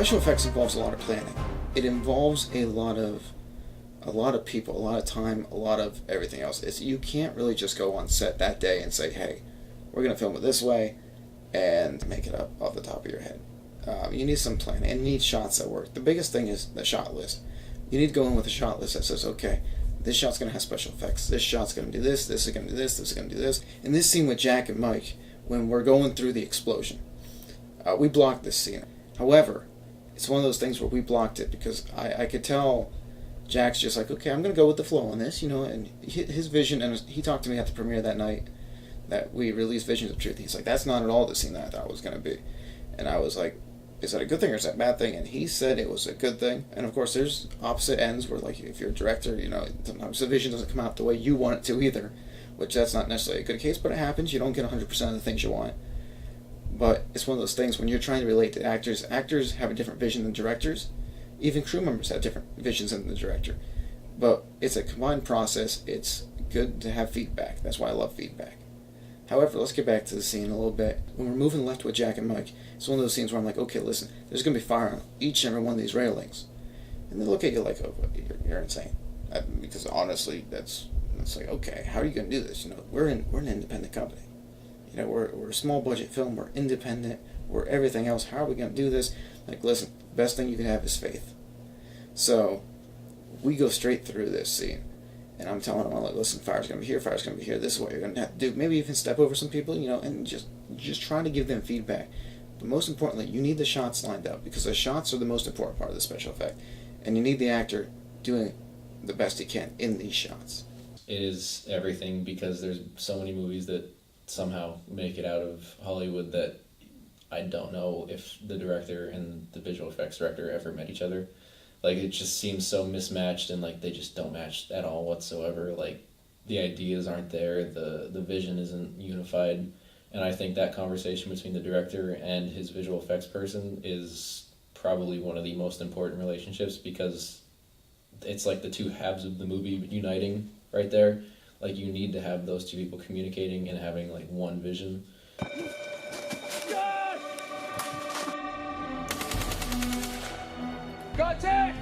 Special effects involves a lot of planning. It involves a lot of people, a lot of time, a lot of everything else. You can't really just go on set that day and say, hey, we're going to film it this way and make it up off the top of your head. You need some planning and you need shots that work. The biggest thing is the shot list. You need to go in with a shot list that says, okay, this shot's going to have special effects. This shot's going to do this. This is going to do this. This is going to do this. In this scene with Jack and Mike, when we're going through the explosion, we blocked this scene. However, it's one of those things where we blocked it because I could tell Jack's just like, okay, I'm going to go with the flow on this, and his vision, and he talked to me at the premiere that night that we released Visions of Truth. He's like, that's not at all the scene that I thought it was going to be. And I was like, is that a good thing or is that a bad thing? And he said it was a good thing. And of course, there's opposite ends where, like, if you're a director, sometimes the vision doesn't come out the way you want it to either, which that's not necessarily a good case, but it happens. You don't get 100% of the things you want. But it's one of those things when you're trying to relate to actors. Actors have a different vision than directors. Even crew members have different visions than the director. But it's a combined process. It's good to have feedback. That's why I love feedback. However, let's get back to the scene a little bit. When we're moving left with Jack and Mike, it's one of those scenes where I'm like, okay, listen, there's going to be fire on each and every one of these railings. And they look at you like, oh, you're insane. Because honestly, it's like, okay, how are you going to do this? We're an independent company. We're a small budget film. We're independent. We're everything else. How are we going to do this? Like, listen, the best thing you can have is faith. So we go straight through this scene. And I'm telling them, I'm like, listen, fire's going to be here, fire's going to be here. This is what you're going to have to do. Maybe even step over some people, and just trying to give them feedback. But most importantly, you need the shots lined up because the shots are the most important part of the special effect. And you need the actor doing the best he can in these shots. It is everything because there's so many movies that somehow make it out of Hollywood that I don't know if the director and the visual effects director ever met each other. Like, it just seems so mismatched and, like, they just don't match at all whatsoever. Like, the ideas aren't there, the vision isn't unified, and I think that conversation between the director and his visual effects person is probably one of the most important relationships because it's like the two halves of the movie uniting right there. Like, you need to have those two people communicating and having, like, one vision. Got it!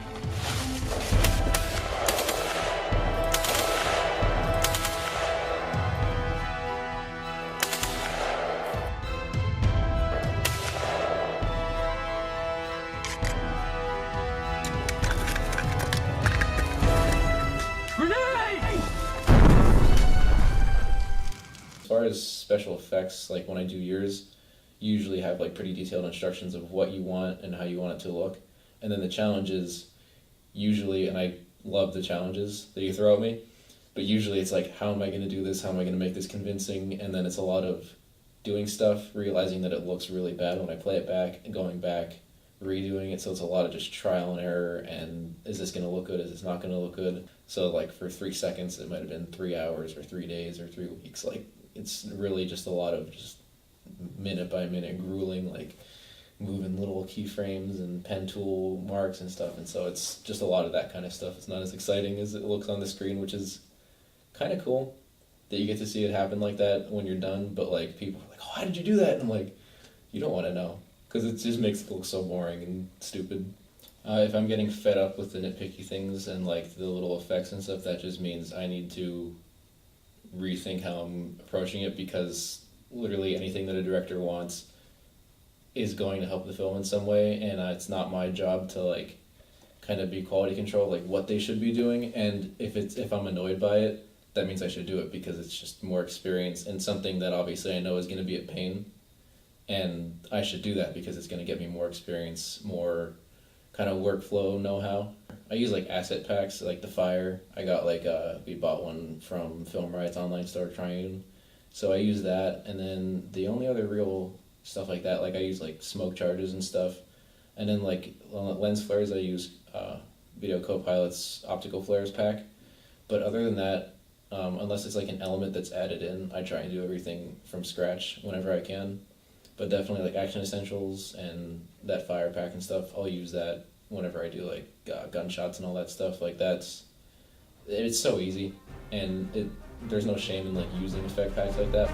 As far as special effects, like when I do yours, you usually have like pretty detailed instructions of what you want and how you want it to look. And then the challenges, usually, and I love the challenges that you throw at me, but usually it's like, how am I going to do this? How am I going to make this convincing? And then it's a lot of doing stuff, realizing that it looks really bad when I play it back, and going back, redoing it. So it's a lot of just trial and error, and is this going to look good? Is this not going to look good? So like for 3 seconds, it might have been 3 hours or 3 days or 3 weeks. Like, it's really just a lot of just minute by minute grueling, like moving little keyframes and pen tool marks and stuff. And so it's just a lot of that kind of stuff. It's not as exciting as it looks on the screen, which is kind of cool that you get to see it happen like that when you're done. But like, people are like, oh, how did you do that? And I'm like, you don't want to know, because it just makes it look so boring and stupid. If I'm getting fed up with the nitpicky things and like the little effects and stuff, that just means I need to rethink how I'm approaching it, because literally anything that a director wants is going to help the film in some way, and it's not my job to like kind of be quality control, like what they should be doing. And if I'm annoyed by it, that means I should do it, because it's just more experience and something that obviously I know is going to be a pain, and I should do that because it's going to get me more experience, more kind of workflow know-how. I use like asset packs, like the fire. I got like we bought one from Film Rights online store, Triune. So I use that, and then the only other real stuff like that, like I use like smoke charges and stuff, and then like lens flares, I use Video Co-Pilot's optical flares pack. But other than that, unless it's like an element that's added in, I try and do everything from scratch whenever I can. But definitely like Action Essentials and that fire pack and stuff, I'll use that whenever I do like gunshots and all that stuff. Like it's so easy, and there's no shame in like using effect packs like that.